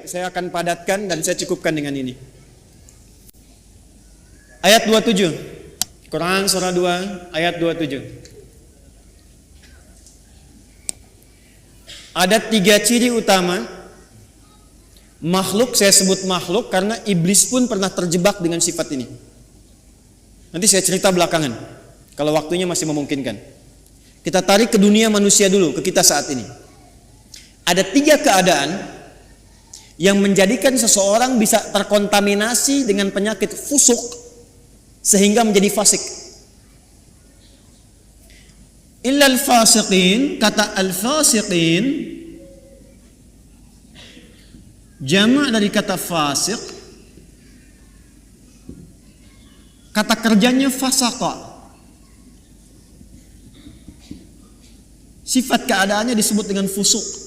Baik, saya akan padatkan dan saya cukupkan dengan ini. Ayat 27. Quran surah 2 ayat 27. Ada 3 ciri utama makhluk, saya sebut makhluk karena iblis pun pernah terjebak dengan sifat ini. Nanti saya cerita belakangan kalau waktunya masih memungkinkan. Kita tarik ke dunia manusia dulu, ke kita saat ini. Ada 3 keadaan yang menjadikan seseorang bisa terkontaminasi dengan penyakit fusuk sehingga menjadi fasik. Illal fasiqin, kata al-fasiqin jamak dari kata fasik, kata kerjanya fasaqa. Sifat keadaannya disebut dengan fusuk.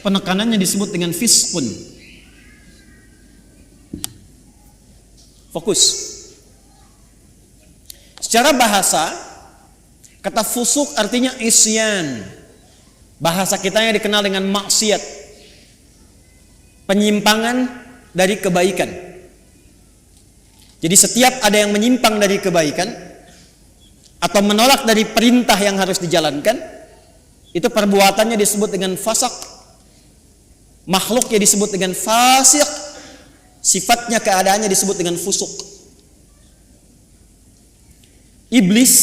Penekanannya disebut dengan fisqun. Fokus. Secara bahasa, kata fusuk artinya isyan. Bahasa kita yang dikenal dengan maksiat. Penyimpangan dari kebaikan. Jadi setiap ada yang menyimpang dari kebaikan atau menolak dari perintah yang harus dijalankan, itu perbuatannya disebut dengan fasak. Makhluknya disebut dengan fasik, sifatnya keadaannya disebut dengan fusuk. Iblis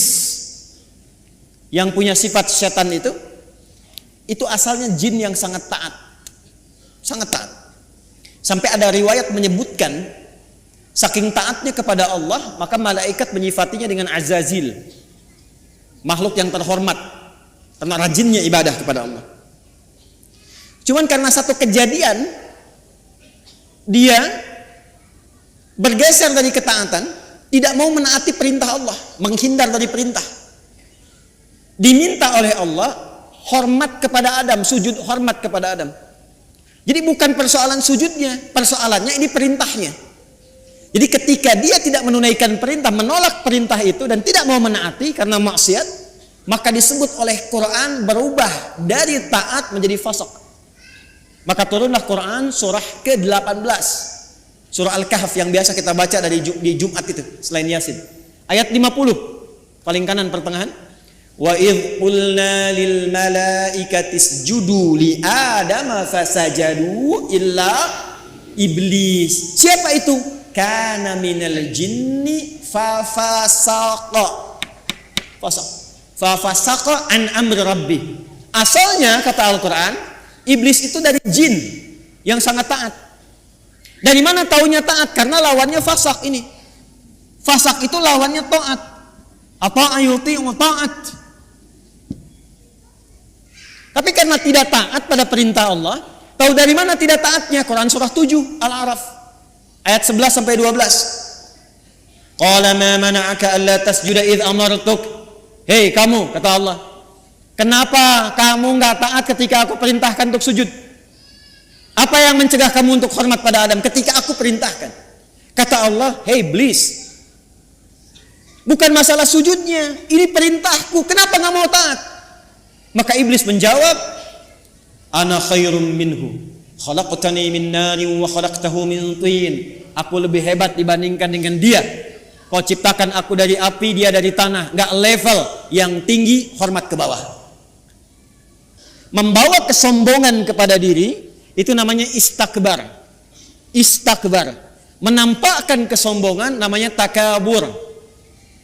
yang punya sifat setan itu asalnya jin yang sangat taat. Sangat taat. Sampai ada riwayat menyebutkan saking taatnya kepada Allah, maka malaikat menyifatinya dengan Azazil, makhluk yang terhormat karena rajinnya ibadah kepada Allah. Cuman karena satu kejadian dia bergeser dari ketaatan, tidak mau menaati perintah Allah, menghindar dari perintah. Diminta oleh Allah hormat kepada Adam, sujud hormat kepada Adam. Jadi bukan persoalan sujudnya, persoalannya ini perintahnya. Jadi ketika dia tidak menunaikan perintah, menolak perintah itu dan tidak mau menaati karena maksiat, maka disebut oleh Quran berubah dari taat menjadi fasik. Maka turunlah Quran surah ke-18, surah Al-Kahf yang biasa kita baca di Jumat itu selain Yasin. Ayat 50, paling kanan pertengahan. Wa idh qulna lil malaikati isjudu li adama fasajadu illa iblis. Siapa itu? Kana minal jinni fafasaqa. Fafasaqa an amri rabbih. Asalnya kata Al-Quran, iblis itu dari jin yang sangat taat. Dari mana taunya taat? Karena lawannya fasak ini. Fasak itu lawannya taat. Apa ayuti taat. Tapi karena tidak taat pada perintah Allah, tahu dari mana tidak taatnya? Quran surah 7 Al-A'raf ayat 11 sampai 12. Qala ma mana'aka alla tasjuda idh amartuk. Hei kamu, kata Allah, kenapa kamu enggak taat ketika aku perintahkan untuk sujud? Apa yang mencegah kamu untuk hormat pada Adam ketika aku perintahkan? Kata Allah, hei iblis, bukan masalah sujudnya, ini perintahku, kenapa enggak mau taat? Maka iblis menjawab, ana khairum minhu, khalaqtani min narin wa khalaqtahu min tin. Aku lebih hebat dibandingkan dengan dia. Kau ciptakan aku dari api, dia dari tanah. Enggak level, yang tinggi hormat ke bawah. Membawa kesombongan kepada diri itu namanya istakbar. Istakbar, menampakkan kesombongan namanya takabur.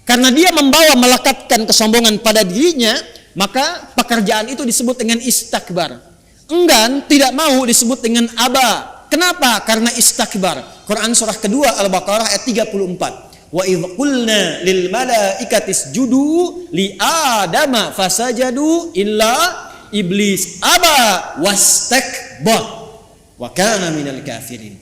Karena dia membawa melekatkan kesombongan pada dirinya, maka pekerjaan itu disebut dengan istakbar. Enggan, tidak mau disebut dengan aba. Kenapa? Karena istakbar. Quran surah kedua Al-Baqarah ayat 34. Wa idh qulna lil malaikati isjudu li adama fasajadu illa iblis aba wastakbar wa kana minal kafirin.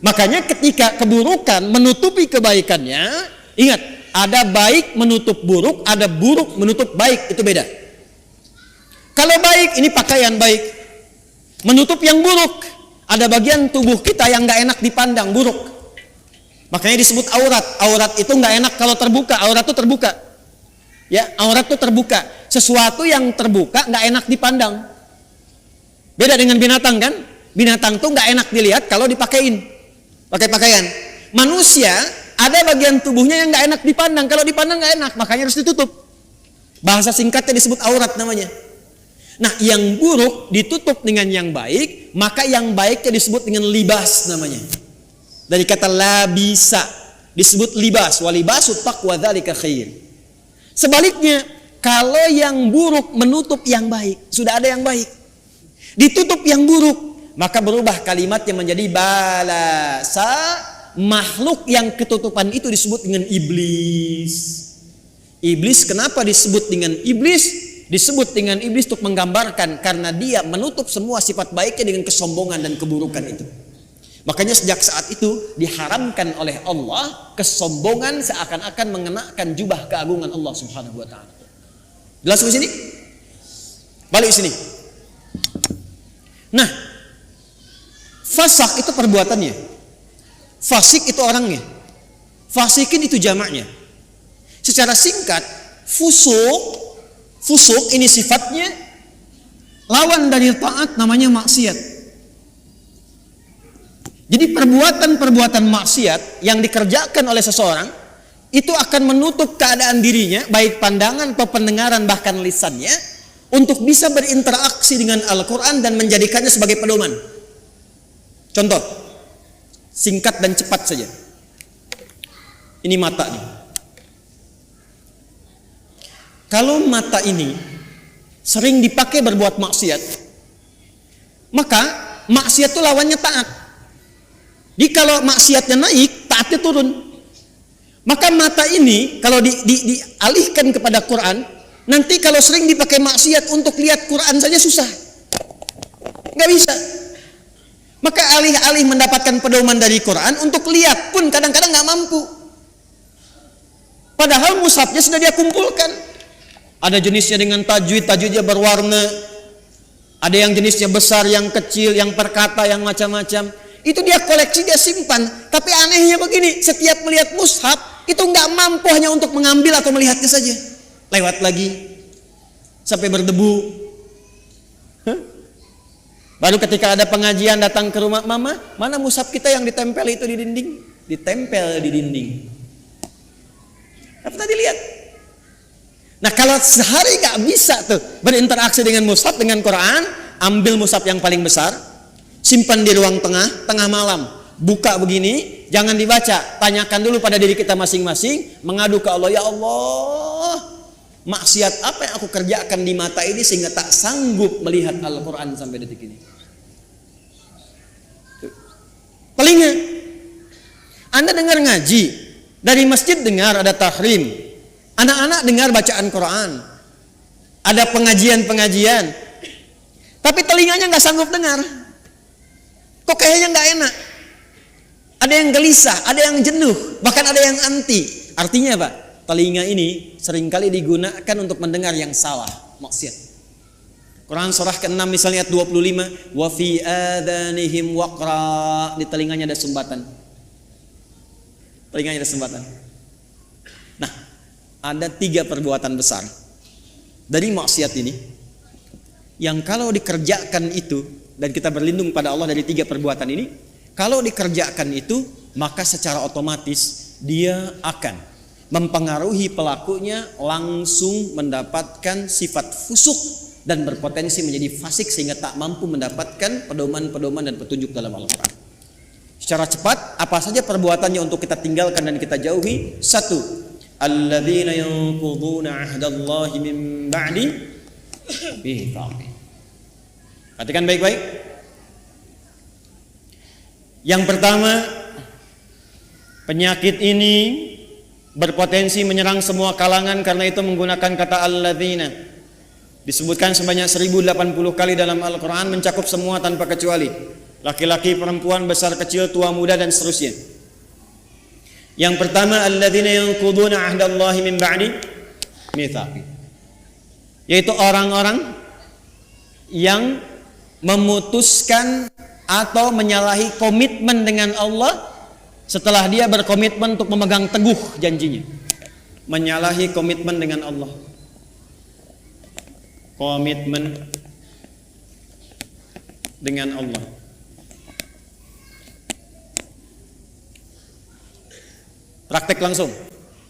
Makanya ketika keburukan menutupi kebaikannya, ingat, ada baik menutup buruk, ada buruk menutup baik, itu beda. Kalau baik ini pakaian baik, menutup yang buruk, ada bagian tubuh kita yang gak enak dipandang, buruk. Makanya disebut aurat. Aurat itu nggak enak kalau terbuka. Aurat itu terbuka. Ya, aurat itu terbuka. Sesuatu yang terbuka nggak enak dipandang. Beda dengan binatang kan? Binatang tuh nggak enak dilihat kalau dipakein, pakai pakaian. Manusia ada bagian tubuhnya yang nggak enak dipandang, kalau dipandang nggak enak, makanya harus ditutup. Bahasa singkatnya disebut aurat namanya. Nah, yang buruk ditutup dengan yang baik, maka yang baiknya disebut dengan libas namanya. Dari kata labisa disebut libas, walibasu taqwa dzalika khair. Sebaliknya, kalau yang buruk menutup yang baik, sudah ada yang baik, ditutup yang buruk, maka berubah kalimatnya menjadi balasa. Makhluk yang ketutupan itu disebut dengan iblis. Iblis kenapa disebut dengan iblis? Disebut dengan iblis untuk menggambarkan karena dia menutup semua sifat baiknya dengan kesombongan dan keburukan itu. Makanya sejak saat itu diharamkan oleh Allah kesombongan seakan-akan mengenakan jubah keagungan Allah Subhanahu wa taala. Jelas ke sini? Balik sini. Nah, fasak itu perbuatannya. Fasik itu orangnya. Fasikin itu jamaknya. Secara singkat, fusuk ini sifatnya, lawan dari taat namanya maksiat. Jadi perbuatan-perbuatan maksiat yang dikerjakan oleh seseorang itu akan menutup keadaan dirinya, baik pandangan atau pendengaran bahkan lisannya, untuk bisa berinteraksi dengan Al-Quran dan menjadikannya sebagai pedoman. Contoh, singkat dan cepat saja. Ini mata nih. Kalau mata ini sering dipakai berbuat maksiat, maka maksiat itu lawannya taat. Jadi kalau maksiatnya naik, taatnya turun. Maka mata ini kalau dialihkan kepada Quran, nanti kalau sering dipakai maksiat untuk lihat Quran saja susah, nggak bisa. Maka alih-alih mendapatkan pedoman dari Quran, untuk lihat pun kadang-kadang nggak mampu. Padahal mushafnya sudah dia kumpulkan. Ada jenisnya dengan tajwid, tajwidnya berwarna. Ada yang jenisnya besar, yang kecil, yang perkata, yang macam-macam. Itu dia koleksi, dia simpan. Tapi anehnya begini, setiap melihat mushaf itu nggak mampu hanya untuk mengambil atau melihatnya saja. Lewat lagi sampai berdebu. Baru ketika ada pengajian datang ke rumah, mama, mana mushaf kita yang ditempel itu di dinding? Ditempel di dinding. Apa tadi lihat? Nah, kalau sehari nggak bisa tuh berinteraksi dengan mushaf, dengan Quran, ambil mushaf yang paling besar, simpan di ruang tengah malam, buka begini, jangan dibaca, tanyakan dulu pada diri kita masing-masing, mengadu ke Allah, ya Allah, maksiat apa yang aku kerjakan di mata ini sehingga tak sanggup melihat Al-Quran sampai detik ini. Telinga, Anda dengar ngaji, dari masjid dengar ada tahrim, anak-anak dengar bacaan Quran, ada pengajian-pengajian, tapi telinganya nggak sanggup dengar. Kok kayaknya nggak enak? Ada yang gelisah, ada yang jenuh, bahkan ada yang anti. Artinya apa? Telinga ini seringkali digunakan untuk mendengar yang salah, maksiat. Quran surah ke-6 misalnya ayat 25, wa fi adanihim waqra, di telinganya ada sumbatan. Telinganya ada sumbatan. Nah, ada 3 perbuatan besar dari maksiat ini yang kalau dikerjakan itu, dan kita berlindung pada Allah dari 3 perbuatan ini, kalau dikerjakan itu maka secara otomatis dia akan mempengaruhi pelakunya langsung mendapatkan sifat fusuk dan berpotensi menjadi fasik sehingga tak mampu mendapatkan pedoman-pedoman dan petunjuk dalam Al-Quran. Secara cepat, apa saja perbuatannya untuk kita tinggalkan dan kita jauhi? 1. Alladzina yanquduna 'ahdallahi min ba'di mitsaqih. Perhatikan baik-baik. Yang pertama, penyakit ini berpotensi menyerang semua kalangan karena itu menggunakan kata alladzina. Disebutkan sebanyak 1080 kali dalam Al-Quran, mencakup semua tanpa kecuali. Laki-laki, perempuan, besar, kecil, tua, muda, dan seterusnya. Yang pertama, alladzina yanquduna 'ahdallahi min ba'di mitsaqih. Yaitu orang-orang yang memutuskan atau menyalahi komitmen dengan Allah setelah dia berkomitmen untuk memegang teguh janjinya. Menyalahi komitmen dengan Allah. Komitmen dengan Allah. Praktek langsung.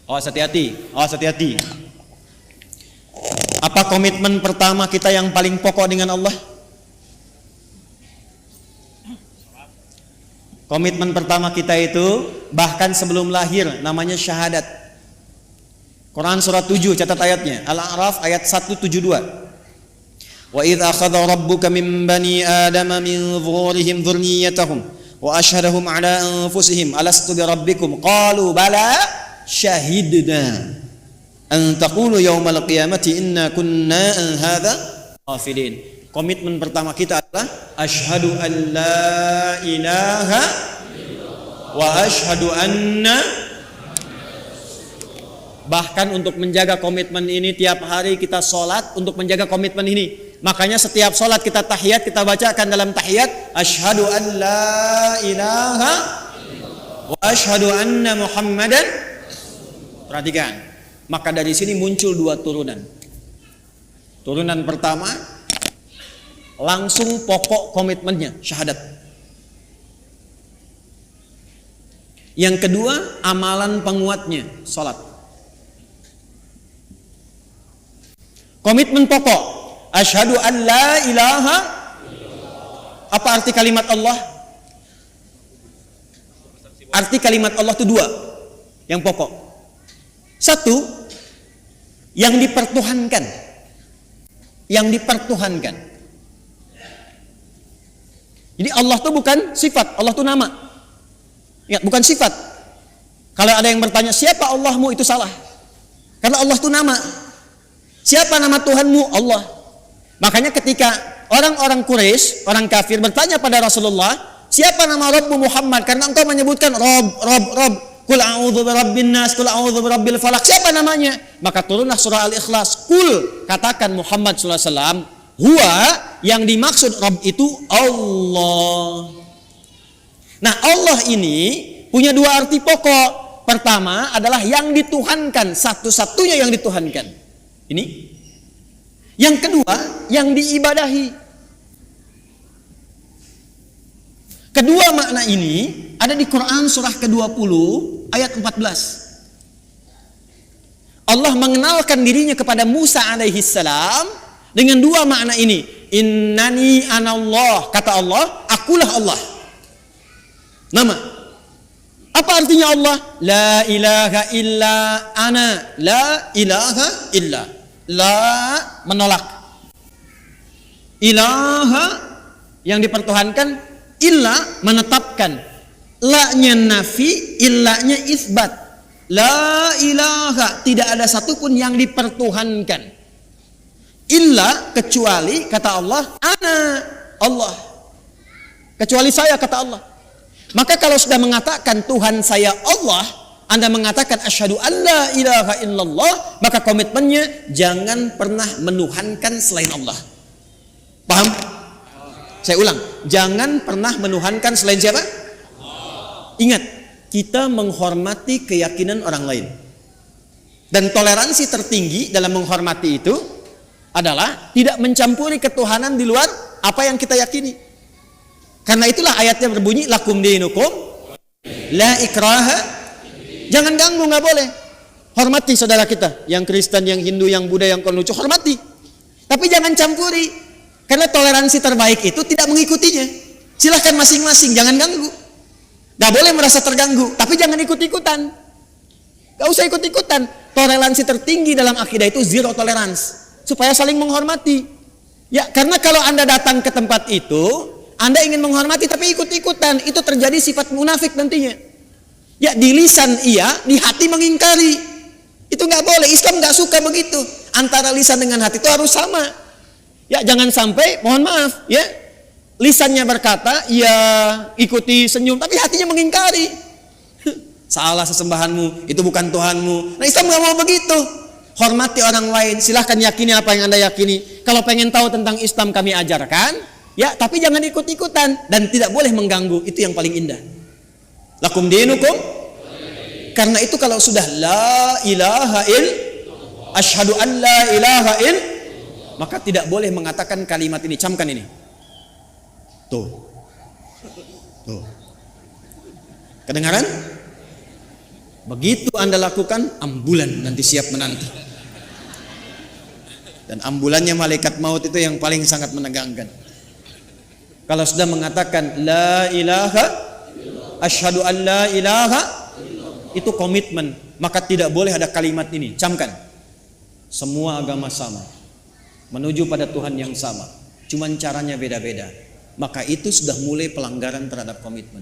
Awas hati-hati, awas hati-hati. Apa komitmen pertama kita yang paling pokok dengan Allah? Komitmen pertama kita itu bahkan sebelum lahir namanya syahadat. Quran surah 7 catat ayatnya. Al-A'raf ayat 172. Wa idz akhadha rabbuka min bani adama min dhuhurihim dzurriyyatahum wa asyhadahum ala anfusihim alastu bi rabbikum qalu bala syahidna an taqulu yaumal qiyamati inna kunna an hadza ghafilin. Komitmen pertama kita adalah asyhadu an la ilaha wa asyhadu anna. Bahkan untuk menjaga komitmen ini tiap hari kita sholat untuk menjaga komitmen ini. Makanya setiap sholat kita tahiyat, kita bacakan dalam tahiyat asyhadu an la ilaha wa asyhadu anna muhammadan. Perhatikan. Maka dari sini muncul dua turunan. Turunan pertama langsung pokok komitmennya syahadat. Yang kedua amalan penguatnya sholat. Komitmen pokok asyhadu an la ilaha. Apa arti kalimat Allah? Arti kalimat Allah itu dua yang pokok. Satu, yang dipertuhankan. Yang dipertuhankan. Jadi Allah itu bukan sifat, Allah itu nama. Ingat, bukan sifat. Kalau ada yang bertanya siapa Allahmu, itu salah. Karena Allah itu nama. Siapa nama Tuhanmu? Allah. Makanya ketika orang-orang Quraisy, orang kafir bertanya pada Rasulullah, siapa nama Rabbmu Muhammad? Karena engkau menyebutkan Rabb. Qul a'udzu birabbin nas, qul a'udzu birabbil falaq. Siapa namanya? Maka turunlah surah Al-Ikhlas. Qul, katakan Muhammad sallallahu alaihi wasallam, huwa, yang dimaksud Rabb itu Allah. Nah, Allah ini punya dua arti pokok. Pertama adalah yang dituhankan, satu-satunya yang dituhankan. Ini. Yang kedua, yang diibadahi. Kedua makna ini ada di Quran surah ke-20 ayat 14. Allah mengenalkan dirinya kepada Musa alaihi salam dengan dua makna ini. Innani anallah, kata Allah, akulah Allah. Nama. Apa artinya Allah? La ilaha illa ana, la ilaha illa. La menolak. Ilaha yang dipertuhankan, illa menetapkan. La-nya nafi, illa-nya isbat. La ilaha, tidak ada satupun yang dipertuhankan. Illa, kecuali kata Allah, ana, Allah. Kecuali saya, kata Allah. Maka kalau sudah mengatakan Tuhan saya Allah, Anda mengatakan asyhadu an la ilaha illallah, maka komitmennya jangan pernah menuhankan selain Allah. Paham? Saya ulang, jangan pernah menuhankan selain siapa? Ingat, kita menghormati keyakinan orang lain. Dan toleransi tertinggi dalam menghormati itu adalah tidak mencampuri ketuhanan di luar apa yang kita yakini. Karena itulah ayatnya berbunyi lakum dinukum la ikraha. Jangan ganggu, nggak boleh. Hormati saudara kita, yang Kristen, yang Hindu, yang Buddha, yang Konghucu, hormati. Tapi jangan campuri. Karena toleransi terbaik itu tidak mengikutinya. Silahkan masing-masing, jangan ganggu. Gak boleh merasa terganggu, tapi jangan ikut-ikutan. Gak usah ikut-ikutan. Toleransi tertinggi dalam akidah itu zero tolerance, supaya saling menghormati. Ya, karena kalau Anda datang ke tempat itu, Anda ingin menghormati tapi ikut-ikutan, itu terjadi sifat munafik nantinya. Ya, di lisan iya, di hati mengingkari. Itu gak boleh, Islam gak suka begitu. Antara lisan dengan hati itu harus sama. Ya, jangan sampai, mohon maaf, ya, lisannya berkata, ya ikuti senyum, tapi hatinya mengingkari. Salah sesembahanmu, itu bukan Tuhanmu. Nah, Islam gak mau begitu. Hormati orang lain, silahkan yakini apa yang Anda yakini. Kalau pengen tahu tentang Islam kami ajarkan, ya, tapi jangan ikut-ikutan. Dan tidak boleh mengganggu, itu yang paling indah. Lakum dinukum. Karena itu kalau sudah la ilaha il, asyhadu an la ilaha il, maka tidak boleh mengatakan kalimat ini. Camkan ini. Tuh. Tuh. Kedengaran? Begitu Anda lakukan, ambulan nanti siap menanti. Dan ambulannya malaikat maut itu yang paling sangat menegangkan. Kalau sudah mengatakan la ilaha, asyhadu an la ilaha, itu komitmen. Maka tidak boleh ada kalimat ini. Camkan. Semua agama sama, menuju pada Tuhan yang sama. Cuman caranya beda-beda. Maka itu sudah mulai pelanggaran terhadap komitmen.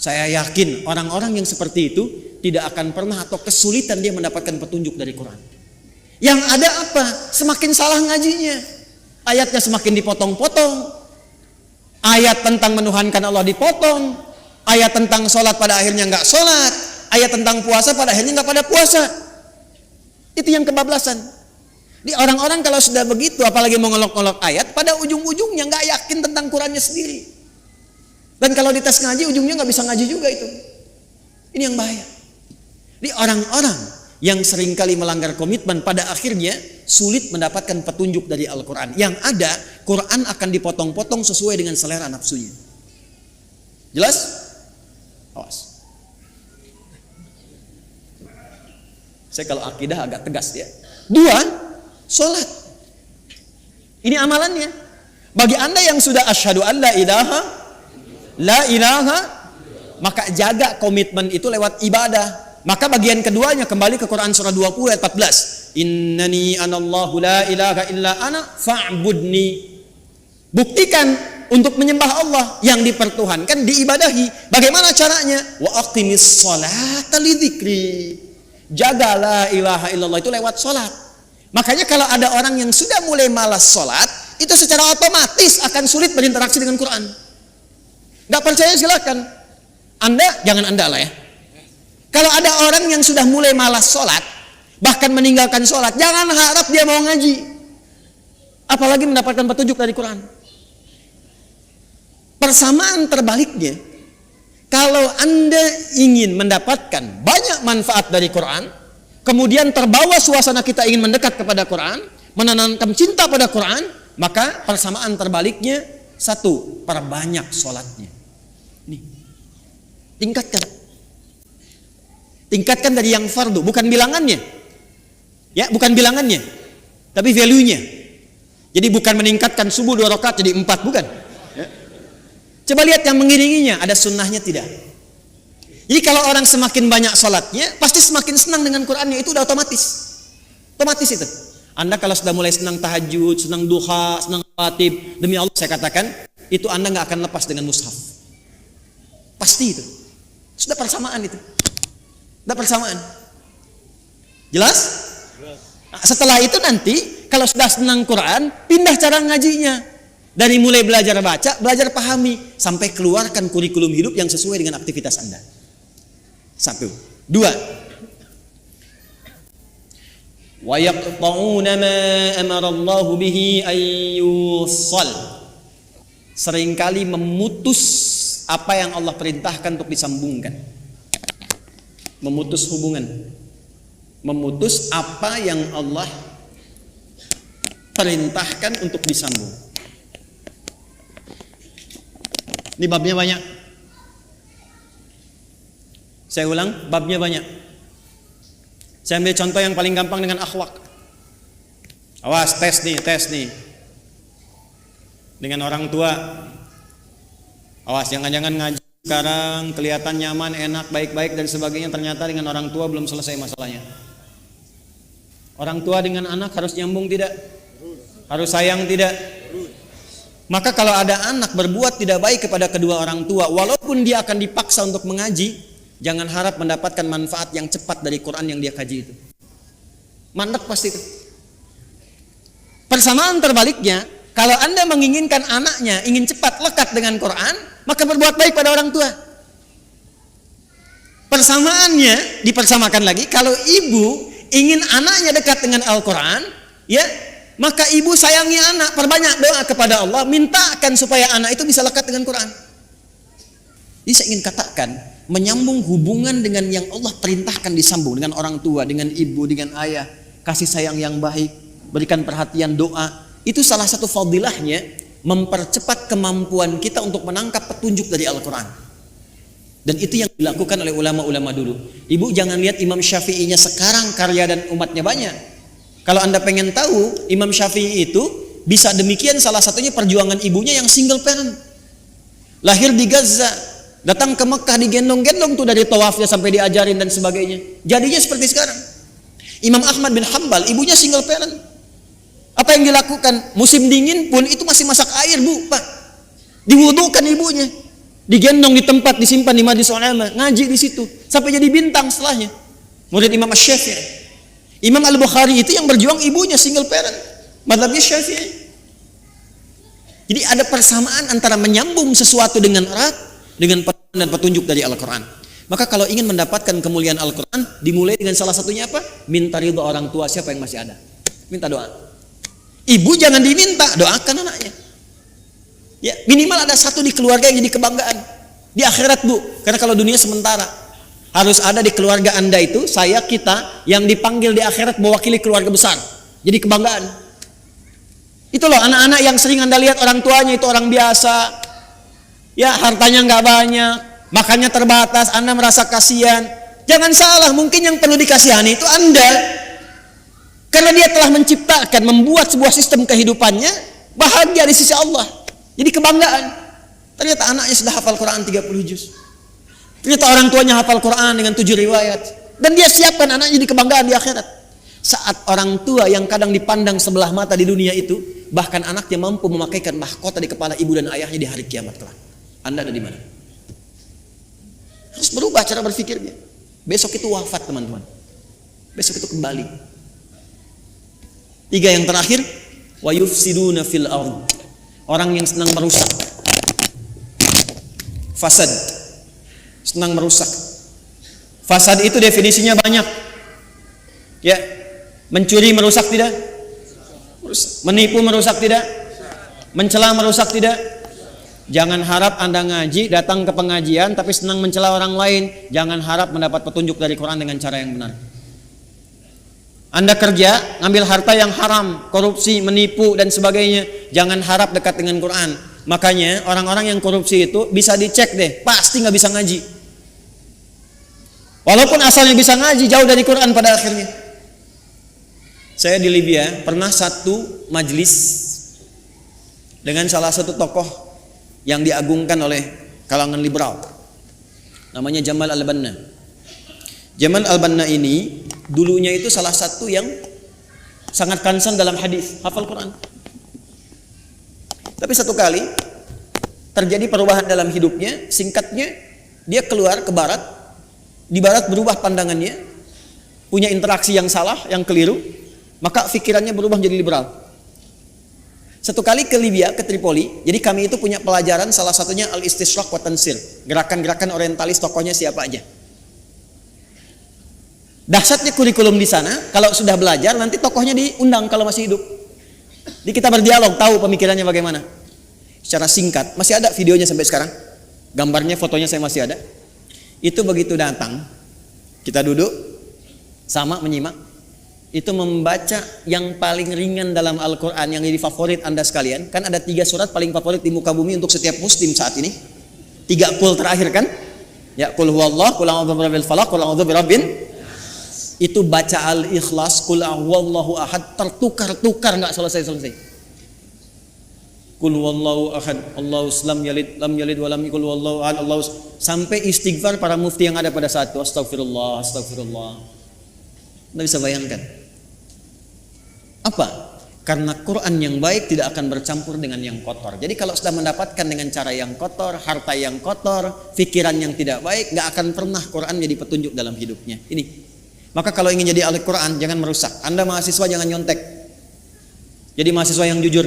Saya yakin orang-orang yang seperti itu tidak akan pernah atau kesulitan dia mendapatkan petunjuk dari Quran. Yang ada apa? Semakin salah ngajinya. Ayatnya semakin dipotong-potong. Ayat tentang menuhankan Allah dipotong. Ayat tentang sholat pada akhirnya nggak sholat. Ayat tentang puasa pada akhirnya nggak pada puasa. Itu yang kebablasan. Di orang-orang kalau sudah begitu, apalagi mengolok-olok ayat, pada ujung-ujungnya nggak yakin tentang Qurannya sendiri. Dan kalau dites ngaji, ujungnya nggak bisa ngaji juga itu. Ini yang bahaya. Di orang-orang yang seringkali melanggar komitmen, pada akhirnya sulit mendapatkan petunjuk dari Al-Quran. Yang ada, Quran akan dipotong-potong sesuai dengan selera nafsunya. Jelas? Awas. Saya kalau akidah agak tegas ya. 2, sholat. Ini amalannya. Bagi Anda yang sudah asyhadu an la ilaha, maka jaga komitmen itu lewat ibadah. Maka bagian keduanya kembali ke Quran surah 20 ayat 14. Innani anallahu la ilaha illa ana fa'budni. Buktikan untuk menyembah Allah yang dipertuhankan, diibadahi. Bagaimana caranya? Wa aqimis sholata lidzikri. Jaga la ilaha illallah itu lewat sholat. Makanya kalau ada orang yang sudah mulai malas sholat, itu secara otomatis akan sulit berinteraksi dengan Quran. Gak percaya silakan. Anda, jangan Anda lah ya. Kalau ada orang yang sudah mulai malas sholat, bahkan meninggalkan sholat, jangan harap dia mau ngaji. Apalagi mendapatkan petunjuk dari Quran. Persamaan terbaliknya, kalau Anda ingin mendapatkan banyak manfaat dari Quran, kemudian terbawa suasana kita ingin mendekat kepada Quran, menanamkan cinta pada Quran, maka persamaan terbaliknya, 1, perbanyak sholatnya. Nih, tingkatkan dari yang fardu, bukan bilangannya, ya, bukan bilangannya, tapi value-nya. Jadi bukan meningkatkan subuh 2 rakaat jadi 4, bukan. Ya. Coba lihat yang mengiringinya, ada sunnahnya tidak? Jadi kalau orang semakin banyak sholatnya, pasti semakin senang dengan Qurannya, itu udah otomatis itu. Anda kalau sudah mulai senang tahajud, senang duha, senang khatib, demi Allah saya katakan, itu Anda nggak akan lepas dengan mushaf. Pasti itu. Sudah persamaan itu. Sudah persamaan. Jelas? Nah, setelah itu nanti kalau sudah senang Quran, pindah cara ngajinya. Dari mulai belajar baca, belajar pahami, sampai keluarkan kurikulum hidup yang sesuai dengan aktivitas Anda. 1. 2. Wa yaqta'una ma amara Allah bihi ayyusal. Seringkali memutus apa yang Allah perintahkan untuk disambungkan. Memutus hubungan. Memutus apa yang Allah perintahkan untuk disambung. Ini babnya banyak. Saya ulang, babnya banyak. Saya ambil contoh yang paling gampang dengan akhlak. Awas, tes nih. Dengan orang tua. Awas, jangan-jangan ngaji sekarang kelihatan nyaman, enak, baik-baik dan sebagainya, ternyata dengan orang tua belum selesai masalahnya. Orang tua dengan anak harus nyambung tidak? Harus sayang tidak? Maka kalau ada anak berbuat tidak baik kepada kedua orang tua, walaupun dia akan dipaksa untuk mengaji, jangan harap mendapatkan manfaat yang cepat dari Quran yang dia kaji itu. Mandek pasti itu. Persamaan terbaliknya, kalau Anda menginginkan anaknya ingin cepat lekat dengan Quran, maka berbuat baik pada orang tua. Persamaannya dipersamakan lagi, kalau ibu ingin anaknya dekat dengan Al-Quran, ya, maka ibu sayangi anak, perbanyak doa kepada Allah, mintakan supaya anak itu bisa lekat dengan Quran. Jadi saya ingin katakan, menyambung hubungan dengan yang Allah perintahkan disambung, dengan orang tua, dengan ibu, dengan ayah, kasih sayang yang baik, berikan perhatian, doa. Itu salah satu fadilahnya mempercepat kemampuan kita untuk menangkap petunjuk dari Al-Quran. Dan itu yang dilakukan oleh ulama-ulama dulu. Ibu jangan lihat Imam Syafi'inya sekarang karya dan umatnya banyak. Kalau Anda pengen tahu, Imam Syafi'i itu bisa demikian, salah satunya perjuangan ibunya yang single parent. Lahir di Gaza, datang ke Mekah digendong-gendong tuh dari tawafnya sampai diajarin dan sebagainya. Jadinya seperti sekarang. Imam Ahmad bin Hanbal, ibunya single parent. Apa yang dilakukan? Musim dingin pun itu masih masak air, Bu, Pak. Diwudukan ibunya. Digendong di tempat, disimpan di Majlis Ulama, ngaji di situ sampai jadi bintang setelahnya. Murid Imam Asy-Syafi'i. Imam Al-Bukhari itu yang berjuang ibunya single parent. Mazhabnya Syafi'i. Jadi ada persamaan antara menyambung sesuatu dengan erat dengan petunjuk dari Al-Quran. Maka kalau ingin mendapatkan kemuliaan Al-Quran, dimulai dengan salah satunya apa? Minta ridho orang tua, siapa yang masih ada. Minta doa. Ibu jangan diminta, doakan anaknya. Ya, minimal ada satu di keluarga yang jadi kebanggaan. Di akhirat, Bu. Karena kalau dunia sementara. Harus ada di keluarga Anda itu, saya, kita, yang dipanggil di akhirat mewakili keluarga besar. Jadi kebanggaan. Itu loh anak-anak yang sering Anda lihat orang tuanya itu orang biasa. Ya, hartanya nggak banyak, makannya terbatas, Anda merasa kasihan. Jangan salah, mungkin yang perlu dikasihani itu Anda. Karena dia telah menciptakan, membuat sebuah sistem kehidupannya bahagia di sisi Allah. Jadi kebanggaan. Ternyata anaknya sudah hafal Quran 30 juz. Ternyata orang tuanya hafal Quran dengan 7 riwayat. Dan dia siapkan anaknya jadi kebanggaan di akhirat. Saat orang tua yang kadang dipandang sebelah mata di dunia itu, bahkan anaknya mampu memakaikan mahkota di kepala ibu dan ayahnya di hari kiamat kelak. Anda ada di mana? Harus berubah cara berpikirnya. Besok itu wafat, teman-teman. Besok itu kembali. 3 yang terakhir, wa yufsiduna fil ardh. Orang yang senang merusak. Fasad. Senang merusak. Fasad itu definisinya banyak. Ya, mencuri merusak tidak? Merusak. Menipu merusak tidak? Mencela merusak tidak? Jangan harap Anda ngaji, datang ke pengajian tapi senang mencela orang lain. Jangan harap mendapat petunjuk dari Quran dengan cara yang benar. Anda kerja, ngambil harta yang haram, korupsi, menipu dan sebagainya. Jangan harap dekat dengan Quran. Makanya orang-orang yang korupsi itu bisa dicek deh, pasti nggak bisa ngaji. Walaupun asalnya bisa ngaji, jauh dari Quran pada akhirnya. Saya di Libya pernah satu majlis dengan salah satu tokoh yang diagungkan oleh kalangan liberal. Namanya Jamal Al-Banna. Jamal Al-Banna ini dulunya itu salah satu yang sangat concern dalam hadis, hafal Quran. Tapi satu kali terjadi perubahan dalam hidupnya, singkatnya dia keluar ke barat. Di barat berubah pandangannya, punya interaksi yang salah, yang keliru, maka pikirannya berubah menjadi liberal. Satu kali ke Libya, ke Tripoli, jadi kami itu punya pelajaran salah satunya Al-Istishraq wa Tansir, gerakan-gerakan orientalis, tokohnya siapa aja. Dahsyatnya kurikulum di sana, kalau sudah belajar nanti tokohnya diundang kalau masih hidup. Jadi kita berdialog, tahu pemikirannya bagaimana. Secara singkat, masih ada videonya sampai sekarang. Gambarnya, fotonya saya masih ada. Itu begitu datang, kita duduk sama menyimak. Itu membaca yang paling ringan dalam Al-Quran yang jadi favorit Anda sekalian. Kan ada 3 surat paling favorit di muka bumi untuk setiap muslim saat ini. 3 qul terakhir kan? Ya, qul huwallah, qul a'udzu birabbil falaq, qul a'udzu birabbin. Itu baca Al-Ikhlas, qul huwallahu ahad, tertukar-tukar enggak selesai-selesai. Qul huwallahu ahad, Allahus lam yalid wa lam yakul huwallahu ahad, Allahus, sampai istighfar para mufti yang ada pada saat itu, astagfirullah, astagfirullah. Anda bisa bayangkan. Apa? Karena Quran yang baik tidak akan bercampur dengan yang kotor. Jadi kalau sudah mendapatkan dengan cara yang kotor, harta yang kotor, pikiran yang tidak baik, gak akan pernah Quran jadi petunjuk dalam hidupnya. Ini. Maka kalau ingin jadi ahli Quran, jangan merusak. Anda mahasiswa jangan nyontek. Jadi mahasiswa yang jujur.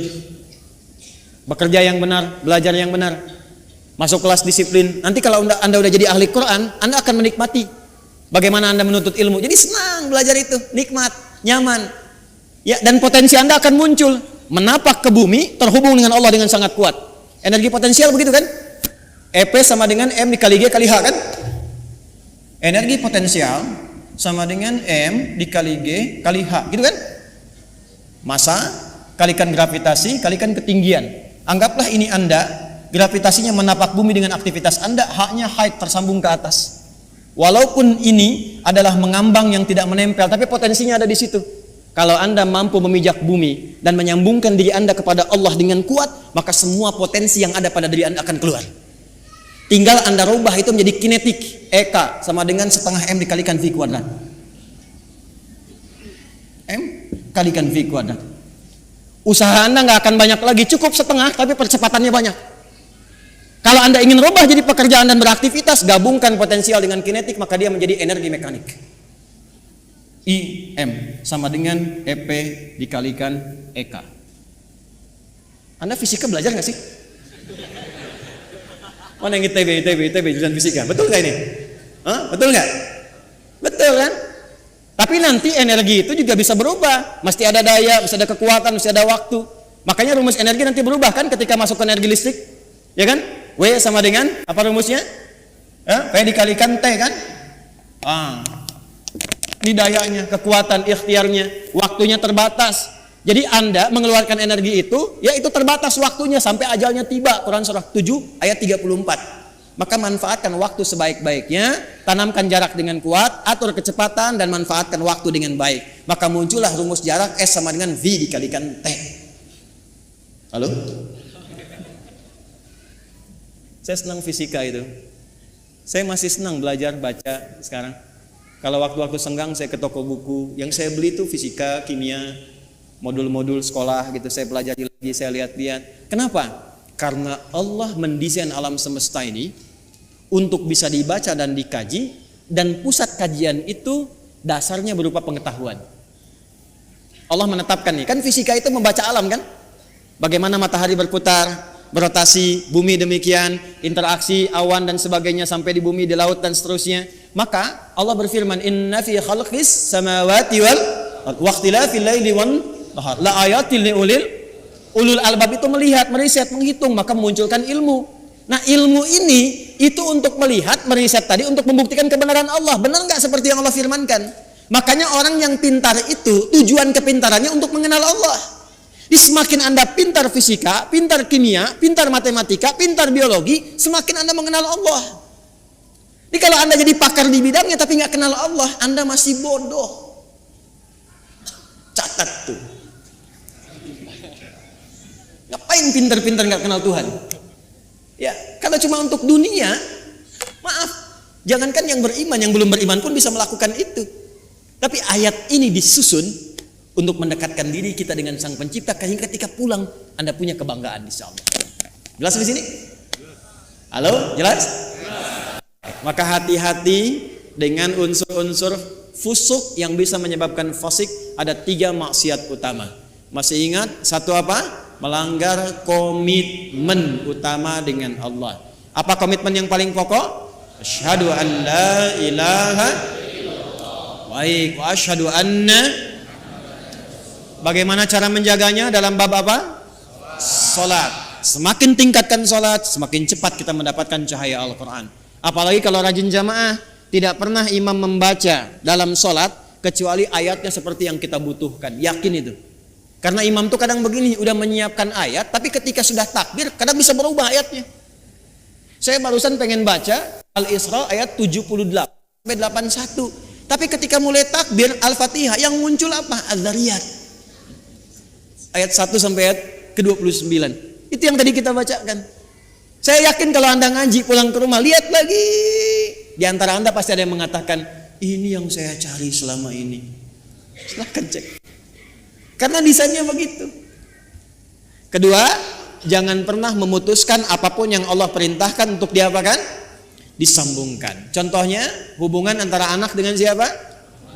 Bekerja yang benar, belajar yang benar. Masuk kelas disiplin. Nanti kalau Anda udah jadi ahli Quran, Anda akan menikmati bagaimana Anda menuntut ilmu. Jadi senang belajar itu, nikmat, nyaman. Ya, dan potensi Anda akan muncul, menapak ke bumi, terhubung dengan Allah dengan sangat kuat. Energi potensial begitu kan? EP sama dengan M dikali G kali H kan? Energi potensial sama dengan M dikali G kali H, gitu kan? Massa kalikan gravitasi kalikan ketinggian. Anggaplah ini Anda, gravitasinya menapak bumi dengan aktivitas Anda, haknya height tersambung ke atas. Walaupun ini adalah mengambang yang tidak menempel, tapi potensinya ada di situ. Kalau Anda mampu memijak bumi dan menyambungkan diri Anda kepada Allah dengan kuat, maka semua potensi yang ada pada diri Anda akan keluar. Tinggal Anda rubah itu menjadi kinetik. EK sama dengan setengah M dikalikan V kuadrat. M kalikan V kuadrat. Usaha Anda nggak akan banyak lagi, cukup setengah, tapi percepatannya banyak. Kalau Anda ingin rubah jadi pekerjaan dan beraktivitas, gabungkan potensial dengan kinetik, maka dia menjadi energi mekanik. IM sama dengan EP dikalikan EK. Anda fisika belajar nggak sih? Mana yang ITB jurusan fisika? Betul nggak ini? Betul nggak? Betul kan? Tapi nanti energi itu juga bisa berubah. Mesti ada daya, mesti ada kekuatan, mesti ada waktu. Makanya rumus energi nanti berubah kan ketika masuk ke energi listrik. Ya kan? W sama dengan apa rumusnya? P dikalikan T kan? Ini dayanya, kekuatan, ikhtiarnya, waktunya terbatas. Jadi Anda mengeluarkan energi itu, ya itu terbatas waktunya sampai ajalnya tiba. Quran surah 7 ayat 34. Maka manfaatkan waktu sebaik-baiknya, tanamkan jarak dengan kuat, atur kecepatan dan manfaatkan waktu dengan baik. Maka muncullah rumus jarak S sama dengan V dikalikan T. Halo? Saya senang fisika itu. Saya masih senang belajar baca sekarang. Kalau waktu-waktu senggang saya ke toko buku, yang saya beli itu fisika, kimia, modul-modul sekolah gitu. Saya pelajari lagi, saya lihat-lihat. Kenapa? Karena Allah mendesain alam semesta ini untuk bisa dibaca dan dikaji, dan pusat kajian itu dasarnya berupa pengetahuan. Allah menetapkan nih, kan fisika itu membaca alam kan? Bagaimana matahari berputar, berotasi, bumi demikian, interaksi awan dan sebagainya sampai di bumi, di laut dan seterusnya. Maka Allah berfirman, "Inna fi khalqis samawati wal waqtilafil laili wan nahar la ayatil ulul albab." Itu melihat, meriset, menghitung, maka memunculkan ilmu. Nah, ilmu ini itu untuk melihat, meriset tadi untuk membuktikan kebenaran Allah. Benar nggak seperti yang Allah firmankan? Makanya orang yang pintar itu tujuan kepintarannya untuk mengenal Allah. Jadi semakin Anda pintar fisika, pintar kimia, pintar matematika, pintar biologi, semakin Anda mengenal Allah. Jadi kalau Anda jadi pakar di bidangnya tapi nggak kenal Allah, Anda masih bodoh. Catat tuh. Ngapain pintar-pintar nggak kenal Tuhan? Ya, kalau cuma untuk dunia, maaf, jangankan yang beriman, yang belum beriman pun bisa melakukan itu. Tapi ayat ini disusun untuk mendekatkan diri kita dengan Sang Pencipta, sehingga ketika pulang Anda punya kebanggaan insyaallah. Jelas di sini? Halo, jelas? Maka hati-hati dengan unsur-unsur fusuk yang bisa menyebabkan fasik. Ada 3 maksiat utama. Masih ingat satu apa? Melanggar komitmen utama dengan Allah. Apa komitmen yang paling pokok? Asyhadu an la ilaha illallah. Baik, wa asyhadu anna. Bagaimana cara menjaganya dalam bab apa? Salat. Semakin tingkatkan salat, semakin cepat kita mendapatkan cahaya Al-Qur'an. Apalagi kalau rajin jamaah, tidak pernah imam membaca dalam salat kecuali ayatnya seperti yang kita butuhkan. Yakin itu. Karena imam tuh kadang begini, udah menyiapkan ayat, tapi ketika sudah takbir, kadang bisa berubah ayatnya. Saya barusan pengen baca Al-Isra ayat 78 sampai 81. Tapi ketika mulai takbir Al-Fatihah, yang muncul apa? Az-Zariyat. Ayat 1 sampai ayat ke-29. Itu yang tadi kita bacakan. Saya yakin kalau Anda ngaji pulang ke rumah, lihat lagi. Di antara Anda pasti ada yang mengatakan, ini yang saya cari selama ini. Silahkan cek. Karena desainnya begitu. Kedua, jangan pernah memutuskan apapun yang Allah perintahkan untuk diapakan? Disambungkan. Contohnya, hubungan antara anak dengan siapa?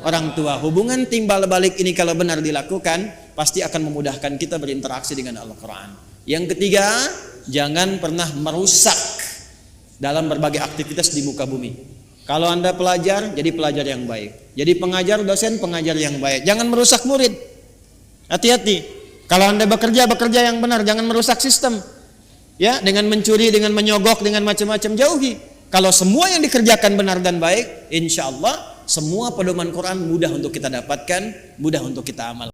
Orang tua. Hubungan timbal balik ini kalau benar dilakukan, pasti akan memudahkan kita berinteraksi dengan Al-Quran. Yang ketiga, jangan pernah merusak dalam berbagai aktivitas di muka bumi. Kalau Anda pelajar, jadi pelajar yang baik. Jadi pengajar, dosen, pengajar yang baik. Jangan merusak murid. Hati-hati. Kalau Anda bekerja yang benar, jangan merusak sistem. Ya, dengan mencuri, dengan menyogok, dengan macam-macam, jauhi. Kalau semua yang dikerjakan benar dan baik, insya Allah semua pedoman Quran mudah untuk kita dapatkan, mudah untuk kita amalkan.